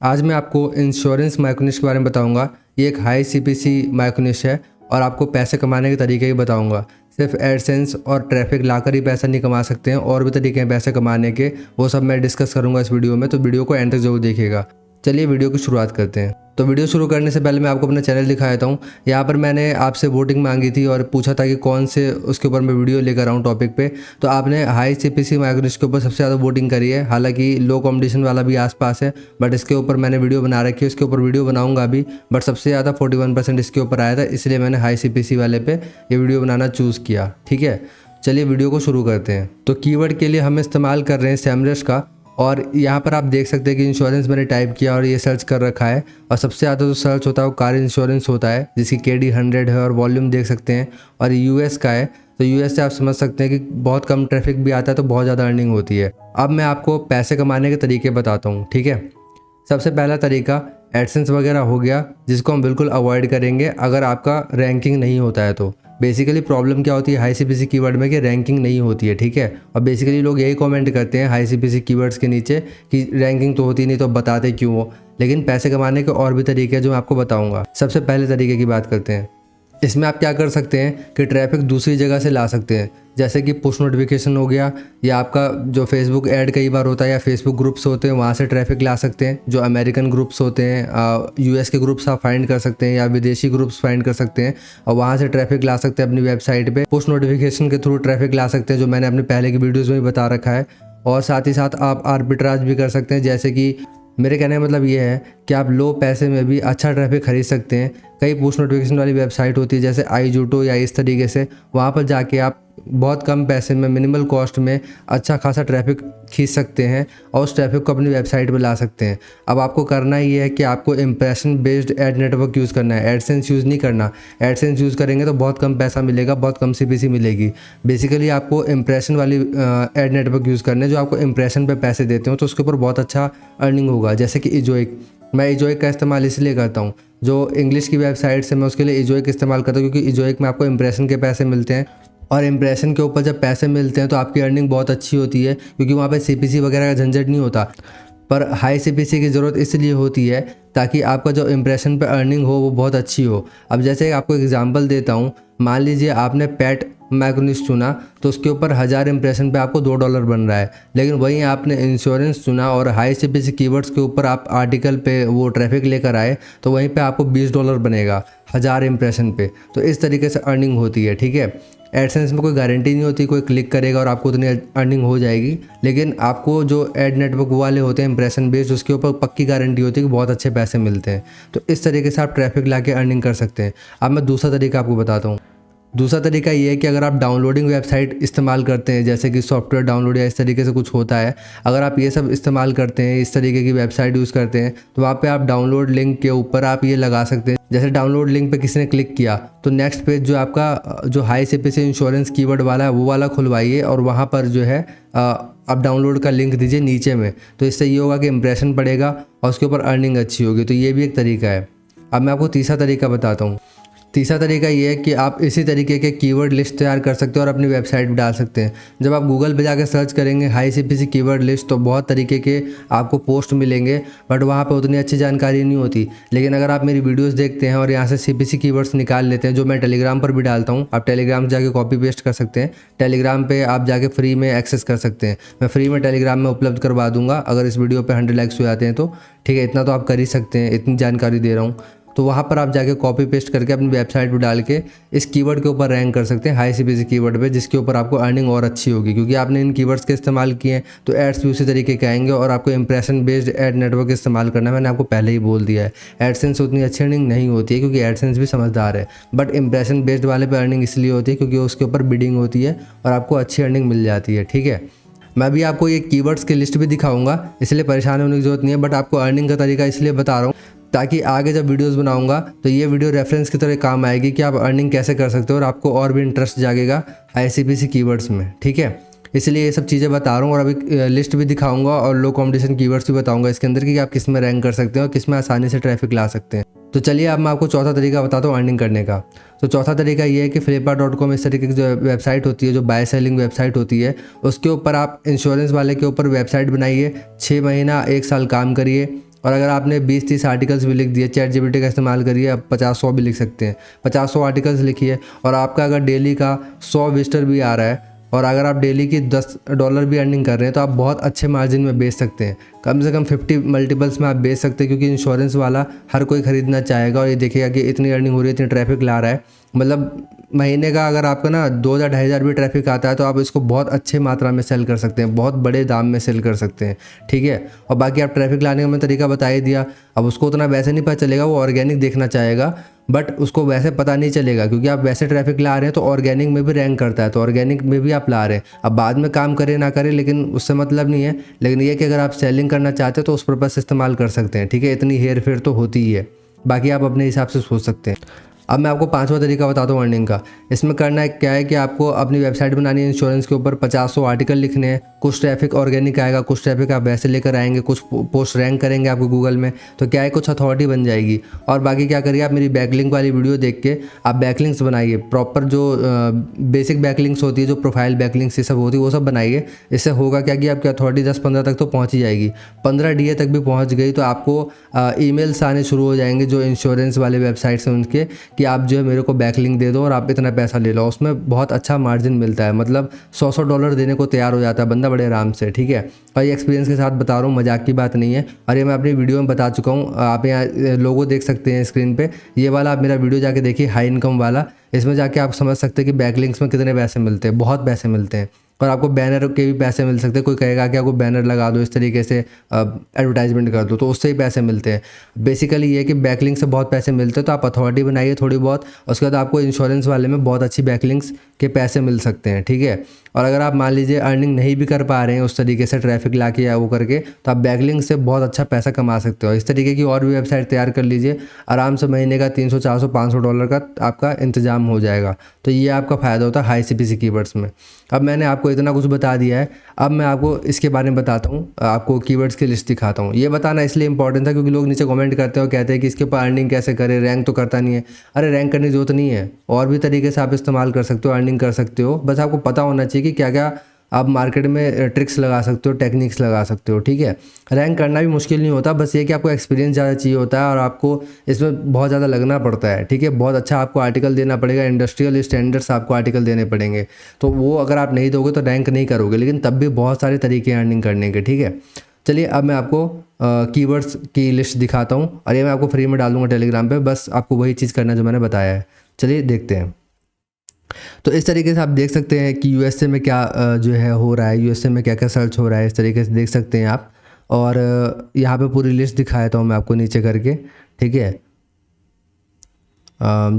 आज मैं आपको इंश्योरेंस माइक्रोनिश के बारे में बताऊंगा। ये एक हाई सीपीसी माइक्रोनिश है और आपको पैसे कमाने के तरीके भी बताऊंगा। सिर्फ एडसेंस और ट्रैफिक लाकर ही पैसा नहीं कमा सकते हैं, और भी तरीके हैं पैसे कमाने के, वो सब मैं डिस्कस करूंगा इस वीडियो में। तो वीडियो को एंड तक जरूर देखिएगा। चलिए वीडियो की शुरुआत करते हैं। तो वीडियो शुरू करने से पहले मैं आपको अपना चैनल दिखा देता हूँ। यहाँ पर मैंने आपसे वोटिंग मांगी थी और पूछा था कि कौन से उसके ऊपर मैं वीडियो लेकर आऊँ टॉपिक पे। तो आपने हाई सीपीसी माइक्रोनिश के ऊपर सबसे ज़्यादा वोटिंग करी है। हालांकि लो कॉम्पिटिशन वाला भी आसपास है, बट इसके ऊपर मैंने वीडियो बना रखी है, इसके ऊपर वीडियो बनाऊंगा अभी। बट सबसे ज़्यादा 41% इसके ऊपर आया था, इसलिए मैंने हाई सीपीसी वाले पे ये वीडियो बनाना चूज़ किया। ठीक है, चलिए वीडियो को शुरू करते हैं। तो कीवर्ड के लिए हम इस्तेमाल कर रहे हैं सेमरश का, और यहाँ पर आप देख सकते हैं कि इंश्योरेंस मैंने टाइप किया और ये सर्च कर रखा है। और सबसे ज़्यादा जो सर्च होता है वो कार इंश्योरेंस होता है, जिसकी KD 100 है और वॉल्यूम देख सकते हैं। और US का है, तो US से आप समझ सकते हैं कि बहुत कम ट्रैफिक भी आता है तो बहुत ज़्यादा अर्निंग होती है। अब मैं आपको पैसे कमाने के तरीके बताता हूँ। ठीक है, सबसे पहला तरीका एडसेंस वगैरह हो गया, जिसको हम बिल्कुल अवॉइड करेंगे अगर आपका रैंकिंग नहीं होता है तो। बेसिकली प्रॉब्लम क्या होती है हाई सीपीसी कीवर्ड में कि रैंकिंग नहीं होती है। ठीक है, और बेसिकली लोग यही कमेंट करते हैं हाई सीपीसी कीवर्ड्स के नीचे कि रैंकिंग तो होती नहीं, तो बताते क्यों हो। लेकिन पैसे कमाने के और भी तरीके हैं जो मैं आपको बताऊंगा। सबसे पहले तरीके की बात करते हैं। इसमें आप क्या कर सकते हैं कि ट्रैफिक दूसरी जगह से ला सकते हैं, जैसे कि पुश नोटिफिकेशन हो गया, या आपका जो फेसबुक ऐड कई बार होता है या फेसबुक ग्रुप्स होते हैं वहाँ से ट्रैफिक ला सकते हैं। जो अमेरिकन ग्रुप्स होते हैं, US के ग्रुप्स आप फाइंड कर सकते हैं या विदेशी ग्रुप्स फाइंड कर सकते हैं, और वहाँ से ट्रैफिक ला सकते हैं अपनी वेबसाइट पे। पुश नोटिफिकेशन के थ्रू ट्रैफिक ला सकते हैं, जो मैंने अपने पहले की वीडियोज़ में भी बता रखा है। और साथ ही साथ आप आर्बिट्राज भी कर सकते हैं, जैसे कि मेरे कहने का मतलब ये है कि आप लो पैसे में भी अच्छा ट्रैफिक खरीद सकते हैं। कई पुश नोटिफिकेशन वाली वेबसाइट होती है जैसे iJuto या इस तरीके से, वहाँ पर जाके आप बहुत कम पैसे में मिनिमल कॉस्ट में अच्छा खासा ट्रैफिक खींच सकते हैं और उस ट्रैफिक को अपनी वेबसाइट पर ला सकते हैं। अब आपको करना ही है कि आपको impression based ad network use करना है, एडसेंस यूज़ नहीं करना। एडसेंस यूज़ करेंगे तो बहुत कम पैसा मिलेगा, बहुत कम सीपीसी मिलेगी। बेसिकली आपको इंप्रेशन वाली एड नेटवर्क यूज़ करना है, जो आपको इंप्रेशन पे पैसे देते हो, तो उसके ऊपर बहुत अच्छा अर्निंग होगा। जैसे कि इजोइक, मैं इजोइक का इस्तेमाल इसलिए करता हूँ, जो इंग्लिश की वेबसाइट से मैं उसके लिए इजोइक इस्तेमाल करता हूँ, क्योंकि इजोइक में आपको इंप्रेशन के पैसे मिलते हैं। और इंप्रेशन के ऊपर जब पैसे मिलते हैं तो आपकी अर्निंग बहुत अच्छी होती है, क्योंकि वहाँ पे सीपीसी वगैरह का झंझट नहीं होता। पर हाई सीपीसी की ज़रूरत इसलिए होती है ताकि आपका जो इंप्रेशन पे अर्निंग हो वो बहुत अच्छी हो। अब जैसे आपको एग्जांपल देता हूँ, मान लीजिए आपने पेट माइक्रोनिश चुना, तो उसके ऊपर 1000 इंप्रेशन पे आपको $2 बन रहा है। लेकिन वहीं आपने इंश्योरेंस चुना और हाई सीपीसी कीवर्ड्स के ऊपर आप आर्टिकल पे वो ट्रैफिक लेकर आए, तो वहीं पे आपको $20 बनेगा 1000 इंप्रेशन पे। तो इस तरीके से अर्निंग होती है। ठीक है, एडसेंस में कोई गारंटी नहीं होती कोई क्लिक करेगा और आपको उतनी अर्निंग हो जाएगी, लेकिन आपको जो एड नेटवर्क वाले होते हैं इंप्रेशन बेस्ड, उसके ऊपर पक्की गारंटी होती है कि बहुत अच्छे पैसे मिलते हैं। तो इस तरीके से आप ट्रैफिक ला के अर्निंग कर सकते हैं। अब मैं दूसरा तरीका आपको बताता हूँ। दूसरा तरीका ये है कि अगर आप डाउनलोडिंग वेबसाइट इस्तेमाल करते हैं, जैसे कि सॉफ्टवेयर डाउनलोड या इस तरीके से कुछ होता है, अगर आप ये सब इस्तेमाल करते हैं, इस तरीके की वेबसाइट यूज़ करते हैं, तो वहाँ पे आप डाउनलोड लिंक के ऊपर आप ये लगा सकते हैं। जैसे डाउनलोड लिंक पे किसी ने क्लिक किया तो नेक्स्ट पेज जो आपका जो हाई सीपीसी इंश्योरेंस कीवर्ड वाला है वो वाला खुलवाइए, और वहाँ पर जो है आप डाउनलोड का लिंक दीजिए नीचे में। तो इससे ये होगा कि इंप्रेशन बढ़ेगा और उसके ऊपर अर्निंग अच्छी होगी। तो ये भी एक तरीका है। अब मैं आपको तीसरा तरीका बताता हूँ। तीसरा तरीका ये है कि आप इसी तरीके के कीवर्ड लिस्ट तैयार कर सकते हैं और अपनी वेबसाइट पर डाल सकते हैं। जब आप गूगल पे जाकर सर्च करेंगे हाई सीपीसी कीवर्ड लिस्ट, तो बहुत तरीके के आपको पोस्ट मिलेंगे, बट वहाँ पे उतनी अच्छी जानकारी नहीं होती। लेकिन अगर आप मेरी वीडियोस देखते हैं और यहाँ से सीपीसी कीवर्ड्स निकाल लेते हैं, जो मैं टेलीग्राम पर भी डालता हूँ, आप टेलीग्राम जाके कॉपी पेस्ट कर सकते हैं। टेलीग्राम पर आप जाके फ्री में एक्सेस कर सकते हैं। मैं फ्री में टेलीग्राम में उपलब्ध करवा दूँगा अगर इस वीडियो पर 100 लाइक्स हो जाते हैं तो। ठीक है, इतना तो आप कर ही सकते हैं, इतनी जानकारी दे रहा हूँ। तो वहाँ पर आप जाके कॉपी पेस्ट करके अपनी वेबसाइट पर डाल के इस कीवर्ड के ऊपर रैंक कर सकते हैं, हाई सीपीसी कीवर्ड पे, जिसके ऊपर आपको अर्निंग और अच्छी होगी, क्योंकि आपने इन कीवर्ड्स के इस्तेमाल किए हैं। तो एड्स भी उसी तरीके के आएंगे और आपको इंप्रेशन बेस्ड एड नेटवर्क इस्तेमाल करना है। मैंने आपको पहले ही बोल दिया है, एडसेंस उतनी अच्छी अर्निंग नहीं होती है, क्योंकि एडसेंस भी समझदार है, बट इंप्रेशन बेस्ड वाले पे अर्निंग इसलिए होती है क्योंकि उसके ऊपर बिडिंग होती है और आपको अच्छी अर्निंग मिल जाती है। ठीक है, मैं भी आपको ये कीवर्ड्स की लिस्ट भी दिखाऊंगा, इसलिए परेशान होने की जरूरत नहीं है, बट आपको अर्निंग का तरीका इसलिए बता रहा हूँ ताकि आगे जब वीडियोस बनाऊंगा तो ये वीडियो रेफरेंस की तरह काम आएगी कि आप अर्निंग कैसे कर सकते हो, और आपको और भी इंटरेस्ट जागेगा हाई सीपीसी कीवर्ड्स में। ठीक है, इसलिए ये सब चीज़ें बता रहा हूँ, और अभी लिस्ट भी दिखाऊंगा और लो कॉम्पिटिशन कीवर्ड्स भी बताऊंगा इसके अंदर कि आप किस में रैंक कर सकते हैं और किस में आसानी से ट्रैफिक ला सकते हैं। तो चलिए अब मैं आपको चौथा तरीका बताता हूँ अर्निंग करने का। तो चौथा तरीका ये है कि flipkart.com इस तरीके की जो वेबसाइट होती है, जो बाय सेलिंग वेबसाइट होती है, उसके ऊपर आप इंश्योरेंस वाले के ऊपर वेबसाइट बनाइए, 6 महीना 1 साल काम करिए, और अगर आपने 20-30 आर्टिकल्स भी लिख दिए, चैट जीपीटी का इस्तेमाल करिए, अब 50-100 भी लिख सकते हैं। 50-100 आर्टिकल्स लिखिए और आपका अगर डेली का 100 विजिटर भी आ रहा है और अगर आप डेली की $10 भी अर्निंग कर रहे हैं तो आप बहुत अच्छे मार्जिन में बेच सकते हैं। कम से कम 50 मल्टीपल्स में आप बेच सकते हैं, क्योंकि इंश्योरेंस वाला हर कोई ख़रीदना चाहेगा और ये देखेगा कि इतनी अर्निंग हो रही है, इतनी ट्रैफिक ला रहा है। मतलब महीने का अगर आपका ना 2,000-2,500 भी ट्रैफिक आता है तो आप इसको बहुत अच्छे मात्रा में सेल कर सकते हैं, बहुत बड़े दाम में सेल कर सकते हैं, ठीक है। और बाकी आप ट्रैफिक लाने का मैं तरीका बता ही दिया। अब उसको उतना वैसे नहीं पता चलेगा, वो ऑर्गेनिक देखना चाहेगा, बट उसको वैसे पता नहीं चलेगा क्योंकि आप वैसे ट्रैफिक ला रहे हैं तो ऑर्गेनिक में भी रैंक करता है, तो ऑर्गेनिक में भी आप ला रहे हैं। अब बाद में काम करें ना करें लेकिन उससे मतलब नहीं है, लेकिन ये कि अगर आप सेलिंग करना चाहते हो तो उस पर्पज़ से इस्तेमाल कर सकते हैं, ठीक है। इतनी हेर फेर तो होती ही है, बाकी आप अपने हिसाब से सोच सकते हैं। अब मैं आपको 5वां तरीका बताता हूँ अर्निंग का। इसमें करना है क्या है कि आपको अपनी वेबसाइट बनानी है इंश्योरेंस के ऊपर, 50-100 आर्टिकल लिखने हैं, कुछ ट्रैफिक ऑर्गेनिक आएगा, कुछ ट्रैफिक आप वैसे लेकर आएंगे, कुछ पोस्ट रैंक करेंगे आपको गूगल में, तो क्या है कुछ अथॉरिटी बन जाएगी। और बाकी क्या करिए, आप मेरी बैकलिंक वाली वीडियो देख के आप बैकलिंक्स बनाइए, प्रॉपर जो बेसिक बैकलिंक्स होती है, जो प्रोफाइल बैकलिंक्स ये सब होती है वो सब बनाइए। इससे होगा क्या कि आपकी अथॉरिटी 10-15 तक तो पहुँच ही जाएगी। 15 DA तक भी पहुँच गई तो आपको ईमेल्स आने शुरू हो जाएंगे जो इंश्योरेंस वाले वेबसाइट्स हैं उनके, कि आप जो है मेरे को बैकलिंक दे दो और आप इतना पैसा ले लो। उसमें बहुत अच्छा मार्जिन मिलता है, मतलब $100 देने को तैयार हो जाता है बंदा बड़े आराम से, ठीक है। और ये एक्सपीरियंस के साथ बता रहा हूँ, मजाक की बात नहीं है, और ये मैं अपनी वीडियो में बता चुका हूँ। आप यहाँ लोगो देख सकते हैं स्क्रीन पे, ये वाला आप मेरा वीडियो जाके देखिए, हाई इनकम वाला। इसमें जाके आप समझ सकते हैं कि बैकलिंक्स में कितने पैसे मिलते हैं, बहुत पैसे मिलते हैं। और आपको बैनर के भी पैसे मिल सकते हैं। कोई कहेगा कि आपको बैनर लगा दो, इस तरीके से एडवर्टाइजमेंट कर दो, तो उससे ही पैसे मिलते हैं। बेसिकली ये कि बैकलिंक से बहुत पैसे मिलते हैं, तो आप अथॉरिटी बनाइए थोड़ी बहुत, उसके बाद आपको इंश्योरेंस वाले में बहुत अच्छी बैकलिंक्स के पैसे मिल सकते हैं, ठीक है। और अगर आप मान लीजिए अर्निंग नहीं भी कर पा रहे हैं उस तरीके से ट्रैफिक ला के या वो करके, तो आप बैकलिंक से बहुत अच्छा पैसा कमा सकते हो। इस तरीके की और भी वेबसाइट तैयार कर लीजिए, आराम से महीने का $300, $400, $500 का आपका इंतजाम हो जाएगा। तो ये आपका फ़ायदा होता है हाई CPC कीवर्ड्स में। अब मैंने आपको इतना कुछ बता दिया है, अब मैं आपको इसके बारे में बताता हूँ, आपको कीवर्ड्स की लिस्ट दिखाता हूँ। ये बताना इसलिए इंपॉर्टेंट था क्योंकि लोग नीचे कमेंट करते हैं और कहते हैं कि इसके ऊपर अर्निंग कैसे करें, रैंक तो करता नहीं है। अरे रैंक करने की जरूरत नहीं है, और भी तरीके से आप इस्तेमाल कर सकते हो, अर्निंग कर सकते हो। बस आपको पता होना चाहिए कि क्या क्या आप मार्केट में ट्रिक्स लगा सकते हो, टेक्निक्स लगा सकते हो, ठीक है। रैंक करना भी मुश्किल नहीं होता, बस ये कि आपको एक्सपीरियंस ज़्यादा चाहिए होता है और आपको इसमें बहुत ज़्यादा लगना पड़ता है, ठीक है। बहुत अच्छा आपको आर्टिकल देना पड़ेगा, इंडस्ट्रियल स्टैंडर्ड्स आपको आर्टिकल देने पड़ेंगे, तो वो अगर आप नहीं दोगे तो रैंक नहीं करोगे, लेकिन तब भी बहुत सारे तरीके हैं अर्निंग करने के, ठीक है। चलिए अब मैं आपको कीवर्ड्स की लिस्ट दिखाता हूँ और ये मैं आपको फ्री में डाल दूँगा टेलीग्राम पे, बस आपको वही चीज़ करना है जो मैंने बताया है। चलिए देखते हैं। तो इस तरीके से आप देख सकते हैं कि यूएसए में क्या जो है हो रहा है, यूएसए में क्या क्या सर्च हो रहा है, इस तरीके से देख सकते हैं आप। और यहाँ पे पूरी लिस्ट दिखाया था मैं आपको नीचे करके, ठीक है।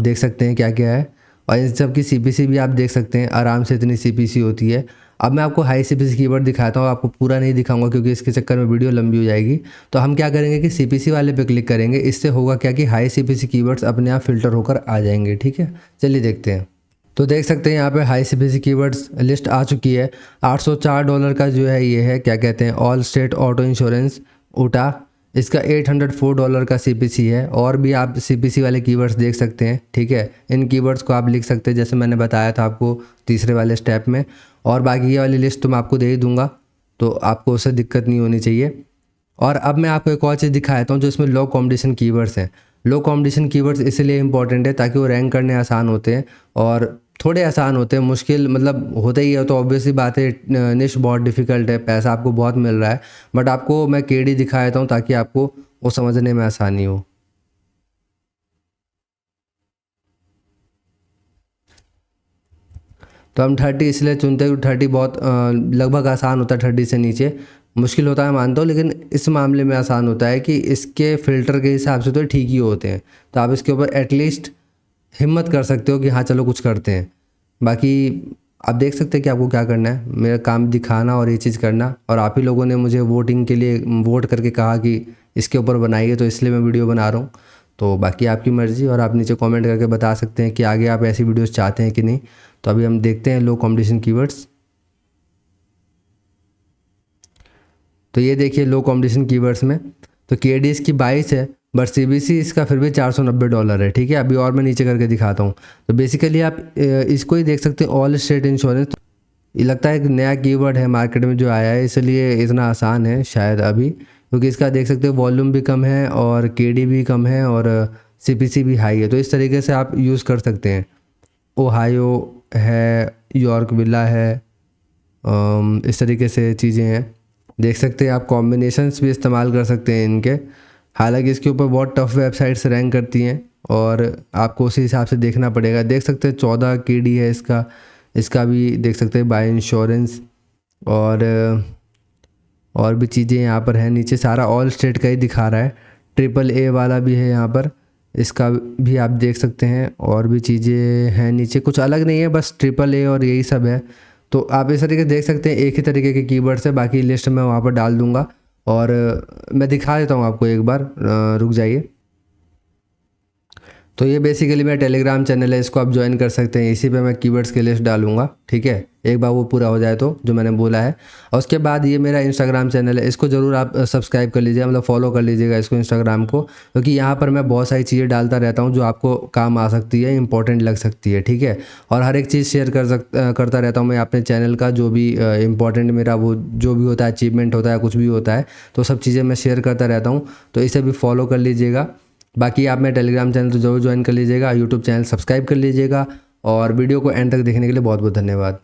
देख सकते हैं क्या क्या है, और इन सब की CPC भी आप देख सकते हैं, आराम से इतनी CPC होती है। अब मैं आपको हाई CPC कीवर्ड दिखाता हूँ, आपको पूरा नहीं दिखाऊंगा क्योंकि इसके चक्कर में वीडियो लंबी हो जाएगी। तो हम क्या करेंगे कि CPC वाले पे क्लिक करेंगे, इससे होगा क्या कि हाई CPC कीवर्ड्स अपने आप फिल्टर होकर आ जाएंगे, ठीक है। चलिए देखते हैं। तो देख सकते हैं यहाँ पे हाई CPC कीवर्ड्स लिस्ट आ चुकी है। $804 का जो है ये है, क्या कहते हैं, ऑल स्टेट ऑटो इंश्योरेंस उटा, इसका $804 का CPC है। और भी आप CPC वाले कीवर्ड्स देख सकते हैं, ठीक है। इन कीवर्ड्स को आप लिख सकते हैं जैसे मैंने बताया था आपको तीसरे वाले स्टेप में। और बाकी ये वाली लिस्ट तो मैं आपको दे ही दूंगा, तो आपको उससे दिक्कत नहीं होनी चाहिए। और अब मैं आपको एक और चीज़ दिखाता हूँ जो इसमें लो कॉम्पिटिशन कीवर्ड्स हैं। लो कॉम्पिटिशन कीवर्ड्स इसलिए इंपॉर्टेंट है ताकि वो रैंक करने आसान होते हैं, और थोड़े आसान होते हैं, मुश्किल मतलब होते ही है, तो ऑब्वियसली बात है निश बहुत डिफ़िकल्ट है, पैसा आपको बहुत मिल रहा है, बट आपको मैं KD दिखा देता हूँ ताकि आपको वो समझने में आसानी हो। तो हम 30 इसलिए चुनते हैं, 30 बहुत लगभग आसान होता है, 30 से नीचे मुश्किल होता है मानता हूँ, लेकिन इस मामले में आसान होता है कि इसके फ़िल्टर के हिसाब से तो ठीक ही होते हैं। तो आप इसके ऊपर एटलीस्ट हिम्मत कर सकते हो कि हाँ चलो कुछ करते हैं। बाकी आप देख सकते हैं कि आपको क्या करना है, मेरा काम दिखाना और ये चीज़ करना, और आप ही लोगों ने मुझे वोटिंग के लिए वोट करके कहा कि इसके ऊपर बनाइए, तो इसलिए मैं वीडियो बना रहा हूँ। तो बाकी आपकी मर्ज़ी, और आप नीचे कमेंट करके बता सकते हैं कि आगे आप ऐसी वीडियोस चाहते हैं कि नहीं। तो अभी हम देखते हैं लो कॉम्पिटिशन कीवर्ड्स। तो ये देखिए लो कॉम्पिटिशन कीवर्ड्स में तो KD इसकी 22 है, बट CPC इसका फिर भी $490 है, ठीक है। अभी और मैं नीचे करके दिखाता हूँ। तो बेसिकली आप इसको ही देख सकते हैं, ऑल स्टेट इंश्योरेंस। ये लगता है एक नया कीवर्ड है मार्केट में जो आया है, इसलिए इतना आसान है शायद अभी, क्योंकि इसका देख सकते हो वॉल्यूम भी कम है और केडी भी कम है और सीपीसी भी हाई है। तो इस तरीके से आप यूज़ कर सकते हैं। ओहायो है, यॉर्क विला है, इस तरीके से चीज़ें हैं। देख सकते हैं आप कॉम्बिनेशंस भी इस्तेमाल कर सकते हैं इनके। हालांकि इसके ऊपर बहुत टफ वेबसाइट्स रैंक करती हैं और आपको उसी हिसाब से देखना पड़ेगा। देख सकते हैं 14 केडी है इसका भी देख सकते हैं बाय इंश्योरेंस। और भी चीज़ें यहाँ पर हैं। नीचे सारा ऑल स्टेट का ही दिखा रहा है। AAA वाला भी है यहाँ पर, इसका भी आप देख सकते हैं। और भी चीज़ें हैं नीचे, कुछ अलग नहीं है, बस AAA और यही सब है। तो आप इस तरीके से देख सकते हैं, एक ही तरीके के कीवर्ड्स है। बाकी लिस्ट मैं वहाँ पर डाल दूँगा और मैं दिखा देता हूँ आपको एक बार, रुक जाइए। तो ये बेसिकली मेरा टेलीग्राम चैनल है, इसको आप ज्वाइन कर सकते हैं। इसी पे मैं कीवर्ड्स की लिस्ट डालूंगा, ठीक है, एक बार वो पूरा हो जाए तो जो मैंने बोला है। और उसके बाद ये मेरा इंस्टाग्राम चैनल है, इसको ज़रूर आप सब्सक्राइब कर लीजिएगा, मतलब फॉलो कर लीजिएगा इसको, इंस्टाग्राम को, क्योंकि यहाँ पर मैं बहुत सारी चीज़ें डालता रहता हूँ जो आपको काम आ सकती है, इंपॉर्टेंट लग सकती है, ठीक है। और हर एक चीज़ शेयर करता रहता हूँ मैं अपने चैनल का, जो भी इंपॉर्टेंट मेरा वो जो भी होता है, अचीवमेंट होता है, कुछ भी होता है, तो सब चीज़ें मैं शेयर करता रहता हूँ। तो इसे भी फॉलो कर लीजिएगा। बाकी आप मेरा टेलीग्राम चैनल तो जरूर ज्वाइन कर लीजिएगा, यूट्यूब चैनल सब्सक्राइब कर लीजिएगा। और वीडियो को एंड तक देखने के लिए बहुत बहुत धन्यवाद।